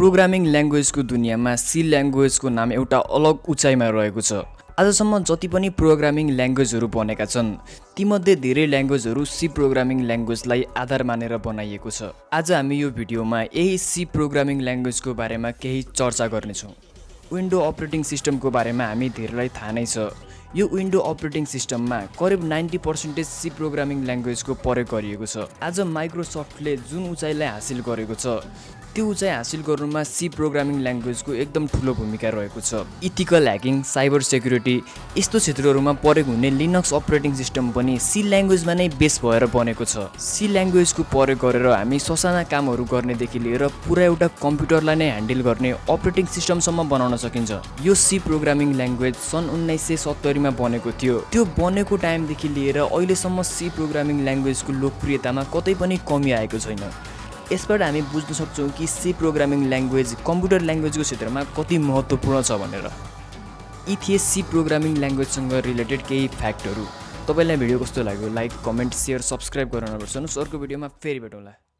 Programming ल्याङ्ग्वेजको दुनियाँमा C ल्याङ्ग्वेजको नाम एउटा अलग उचाइमा रहेको छ। आजसम्म जति पनि प्रोग्रामिङ ल्याङ्ग्वेजहरू बनेका छन् तीमध्ये धेरै ल्याङ्ग्वेजहरू सी प्रोग्रामिङ ल्याङ्ग्वेजलाई आधार मानेर बनाइएको छ। आज हामी यो भिडियोमा यही सी प्रोग्रामिङ ल्याङ्ग्वेजको बारेमा केही चर्चा गर्नेछौँ। विन्डो अपरेटिङ सिस्टमको बारेमा हामी धेरैलाई थाहा नै छ। यो विन्डो अपरेटिङ सिस्टममा करिब 90% सी प्रोग्रामिङ ल्याङ्ग्वेजको प्रयोग गरिएको छ। आज माइक्रोसफ्टले जुन उचाइलाई हासिल गरेको छ त्यो उचाइ हासिल गर्नुमा सी प्रोग्रामिङ ल्याङ्ग्वेजको एकदम ठुलो भूमिका रहेको छ। इथिकल ह्याकिङ, साइबर सेक्युरिटी यस्तो क्षेत्रहरूमा प्रयोग हुने लिनक्स अपरेटिङ सिस्टम पनि सी ल्याङ्ग्वेजमा नै बेस भएर बनेको छ। सी ल्याङ्ग्वेजको प्रयोग गरेर हामी ससाना कामहरू गर्नेदेखि लिएर पुरा एउटा कम्प्युटरलाई नै ह्यान्डल गर्ने अपरेटिङ सिस्टमसम्म बनाउन सकिन्छ। यो सी प्रोग्रामिङ ल्याङ्ग्वेज सन् 1970 मा बनेको थियो। त्यो बनेको टाइमदेखि लिएर अहिलेसम्म सी प्रोग्रामिङ ल्याङ्ग्वेजको लोकप्रियतामा कतै पनि कमी आएको छैन। यसबाट हामी बुझ्न सक्छौँ कि सी प्रोग्रामिङ ल्याङ्ग्वेज कम्प्युटर ल्याङ्ग्वेजको क्षेत्रमा कति महत्त्वपूर्ण छ भनेर। यी थिए सी प्रोग्रामिङ ल्याङ्ग्वेजसँग रिलेटेड केही फ्याक्टहरू। तपाईँलाई भिडियो कस्तो लाग्यो? लाइक, कमेन्ट, सेयर, सब्सक्राइब गर्न नबिर्सनुहोस्। अर्को भिडियोमा फेरि भेटौँला।